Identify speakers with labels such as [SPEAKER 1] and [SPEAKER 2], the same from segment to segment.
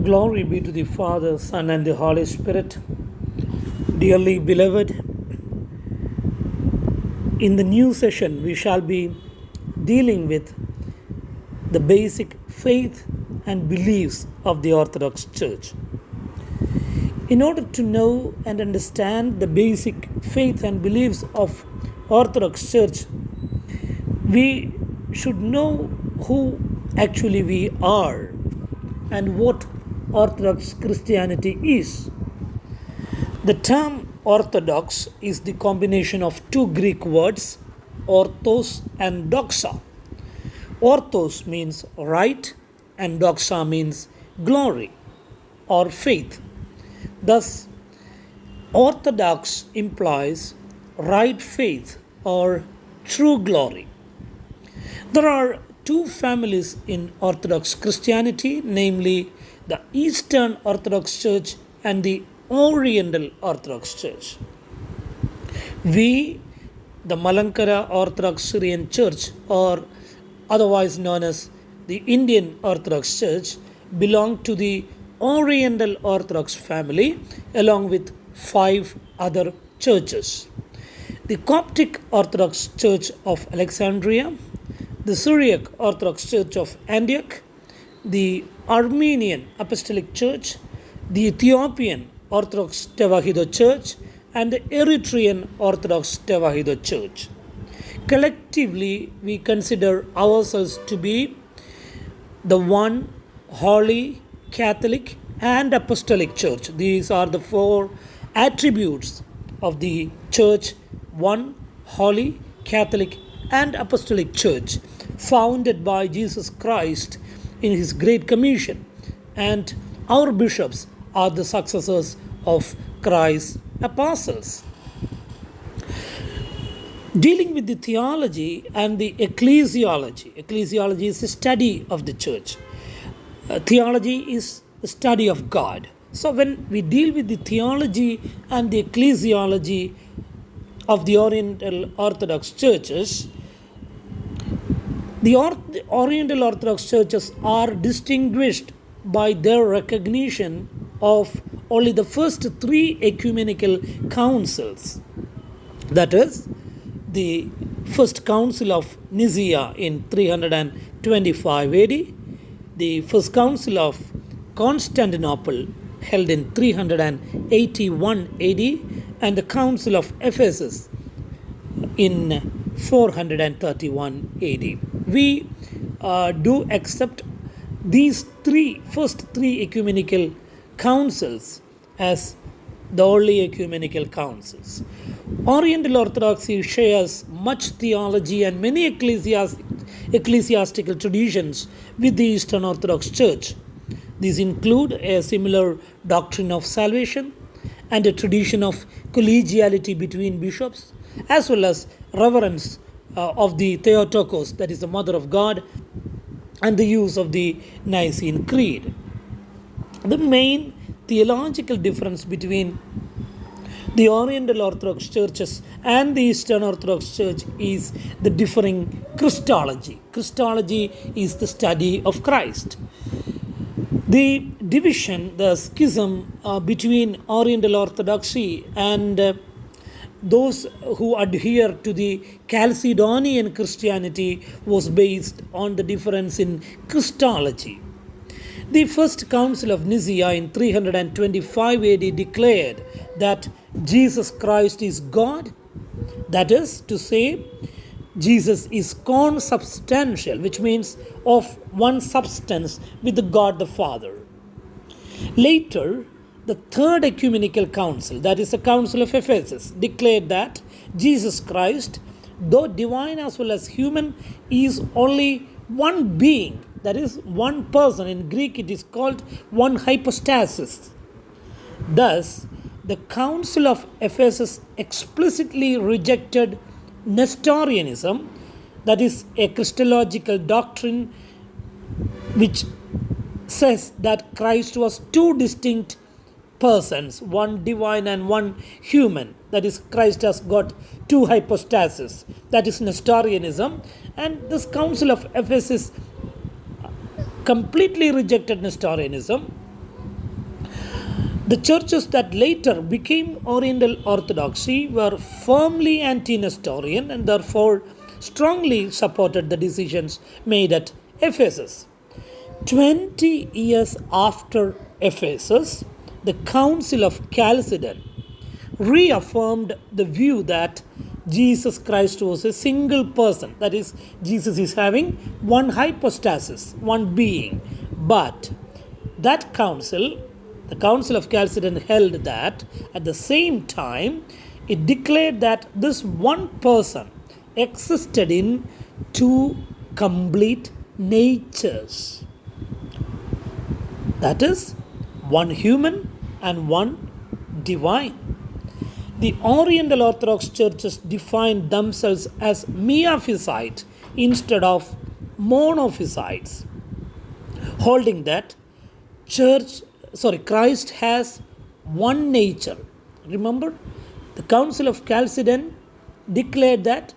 [SPEAKER 1] Glory be to the Father, Son, and the Holy Spirit. Dearly beloved, in the new session, we shall be dealing with the basic faith and beliefs of the Orthodox Church. In order to know and understand the basic faith and beliefs of Orthodox Church, we should know who actually we are and what Orthodox Christianity is. The term Orthodox is the combination of two Greek words, orthos and doxa. Orthos means right and doxa means glory or faith. Thus, Orthodox implies right faith or true glory. There are two families in Orthodox Christianity, namely the Eastern Orthodox Church and the Oriental Orthodox Church. We, the Malankara Orthodox Syrian Church, or otherwise known as the Indian Orthodox Church, belong to the Oriental Orthodox family along with 5 other churches. The Coptic Orthodox Church of Alexandria, the Syriac Orthodox Church of Antioch, the Armenian Apostolic Church, the Ethiopian Orthodox Tewahedo Church, and the Eritrean Orthodox Tewahedo Church. Collectively, we consider ourselves to be the one holy, Catholic, and Apostolic Church. These are the 4 attributes of the Church: one holy, Catholic, and Apostolic Church, founded by Jesus Christ in His Great Commission, and our bishops are the successors of Christ's apostles. Dealing with the theology and the ecclesiology. Ecclesiology is the study of the church. Theology is the study of God. So when we deal with the theology and the ecclesiology of the Oriental Orthodox churches, the Oriental Orthodox churches are distinguished by their recognition of only the first 3 ecumenical councils. That is, the First Council of Nicaea in 325 AD, the First Council of Constantinople held in 381 AD, and the Council of Ephesus in 431 AD. We do accept these first three ecumenical councils as the only ecumenical councils. Oriental Orthodoxy shares much theology and many ecclesiastical traditions with the Eastern Orthodox Church. These include a similar doctrine of salvation and a tradition of collegiality between bishops, as well as reverence of the Theotokos, that is the Mother of God, and the use of the Nicene Creed. The main theological difference between the Oriental Orthodox churches and the Eastern Orthodox Church is the differing Christology. Christology is the study of Christ. The division, the schism between Oriental Orthodoxy and those who adhere to the Chalcedonian Christianity was based on the difference in Christology. The First Council of Nicaea in 325 AD declared that Jesus Christ is God. That is to say, Jesus is consubstantial, which means of one substance with the God the Father. Later, the Third Ecumenical Council, that is the Council of Ephesus, declared that Jesus Christ, though divine as well as human, is only one being, that is one person. In Greek it is called one hypostasis. Thus, the Council of Ephesus explicitly rejected Nestorianism, that is a Christological doctrine which says that Christ was 2 distinct persons, one divine and one human. That is, Christ has got 2 hypostases. That is Nestorianism. And this Council of Ephesus completely rejected Nestorianism The churches that later became Oriental Orthodoxy were firmly anti Nestorian and therefore strongly supported the decisions made at Ephesus. 20 years after Ephesus, the Council of Chalcedon reaffirmed the view that Jesus Christ was a single person. That is, Jesus is having one hypostasis, one being. But that council, the Council of Chalcedon, held that at the same time it declared that this one person existed in two complete natures. That is, one human and one divine. The Oriental Orthodox churches defined themselves as miaphysite instead of monophysites, holding that Christ has one nature. Remember, the Council of Chalcedon declared that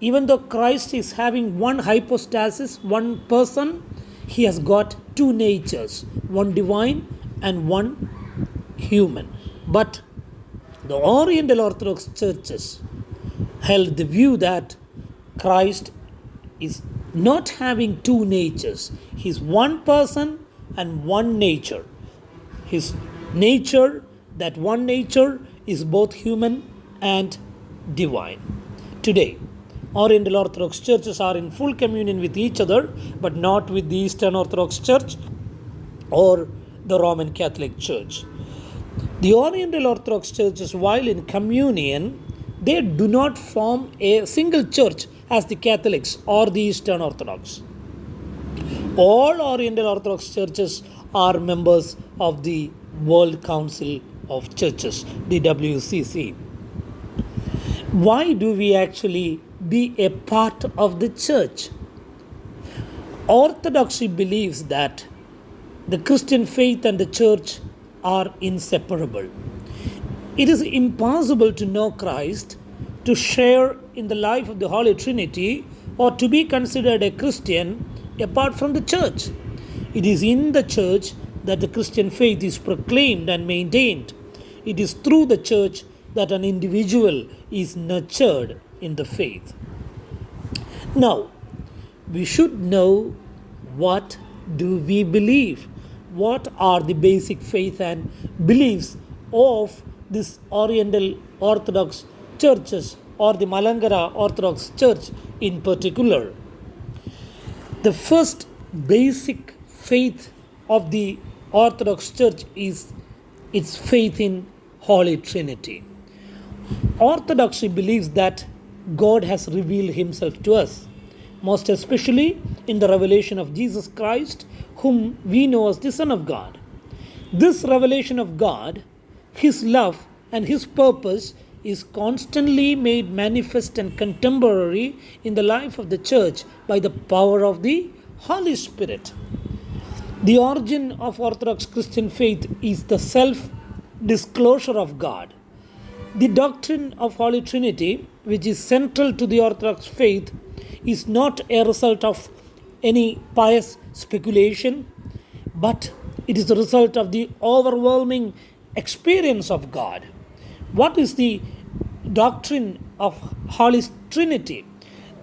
[SPEAKER 1] even though Christ is having one hypostasis, one person, he has got two natures, one divine and one human. But the Oriental Orthodox churches held the view that Christ is not having two natures. He is one person and one nature. His nature, that one nature, is both human and divine. Today, Oriental Orthodox churches are in full communion with each other, but not with the Eastern Orthodox Church or the Roman Catholic Church. The Oriental Orthodox churches, while in communion, they do not form a single church as the Catholics or the Eastern Orthodox. All Oriental Orthodox churches are members of the World Council of Churches, the WCC. Why do we actually be a part of the church? Orthodoxy believes that the Christian faith and the church are inseparable. It is impossible to know Christ, to share in the life of the Holy Trinity, or to be considered a Christian apart from the church. It is in the church that the Christian faith is proclaimed and maintained. It is through the church that an individual is nurtured in the faith. Now, we should know, what do we believe? What are the basic faith and beliefs of this Oriental Orthodox churches or the Malankara Orthodox Church in particular? The first basic faith of the Orthodox Church is its faith in Holy Trinity. Orthodoxy believes that God has revealed himself to us, most especially in the revelation of Jesus Christ, whom we know as the Son of God. This revelation of God, his love and his purpose, is constantly made manifest and contemporary in the life of the church by the power of the Holy Spirit. The origin of Orthodox Christian faith is the self-disclosure of God. The doctrine of Holy Trinity, which is central to the Orthodox faith, is not a result of any pious speculation, but it is the result of the overwhelming experience of God. What is the doctrine of Holy Trinity?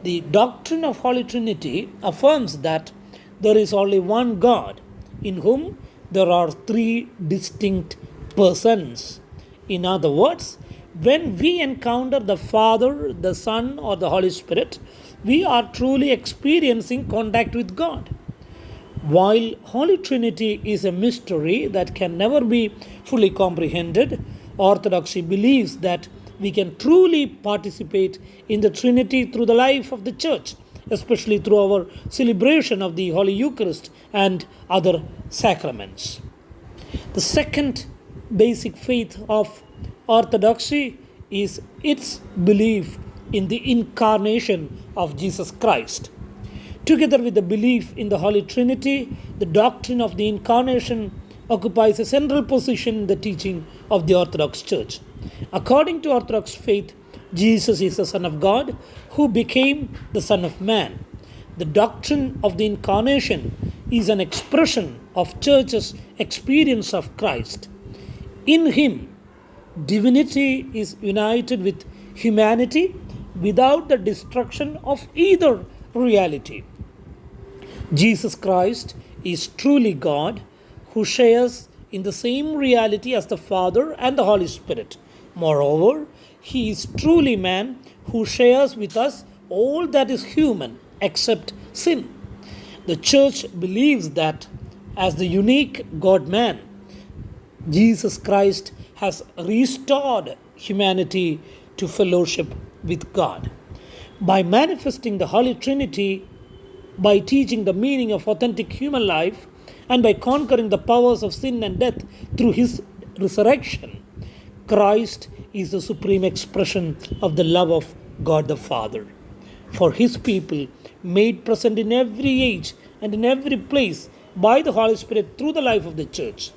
[SPEAKER 1] The doctrine of Holy Trinity affirms that there is only one God, in whom there are three distinct persons. In other words, when we encounter the Father, the Son, or the Holy Spirit, we are truly experiencing contact with God. While Holy Trinity is a mystery that can never be fully comprehended, Orthodoxy believes that we can truly participate in the Trinity through the life of the Church, especially through our celebration of the Holy Eucharist and other sacraments. The second basic faith of Orthodoxy is its belief in the incarnation of Jesus Christ. Together with the belief in the Holy Trinity, the doctrine of the incarnation occupies a central position in the teaching of the Orthodox Church. According to Orthodox faith, Jesus is the Son of God who became the Son of Man. The doctrine of the incarnation is an expression of Church's experience of Christ. In him, divinity is united with humanity without the destruction of either reality. Jesus Christ is truly God who shares in the same reality as the Father and the Holy Spirit. Moreover, he is truly man who shares with us all that is human except sin. The church believes that as the unique God man, Jesus Christ has restored humanity to fellowship with God. By manifesting the Holy Trinity, by teaching the meaning of authentic human life, and by conquering the powers of sin and death through his resurrection, Christ is the supreme expression of the love of God the Father for his people, made present in every age and in every place by the Holy Spirit through the life of the church.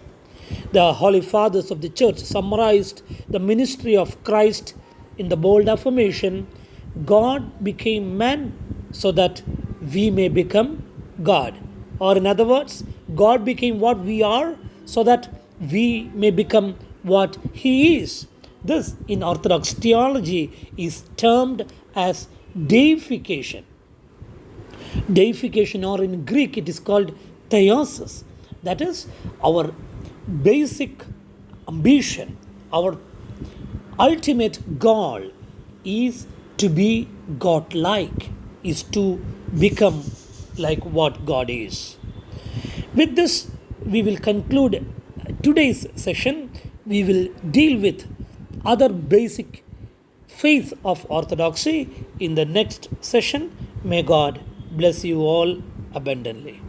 [SPEAKER 1] The Holy Fathers of the Church summarized the ministry of Christ in the bold affirmation, God became man so that we may become God. Or, in other words, God became what we are so that we may become what He is. This, in Orthodox theology, is termed as deification. Deification, or in Greek, it is called theosis. That is, our basic ambition, our ultimate goal is to be God-like, is to become like what God is. With this, we will conclude today's session. We will deal with other basic faith of Orthodoxy in the next session. May God bless you all abundantly.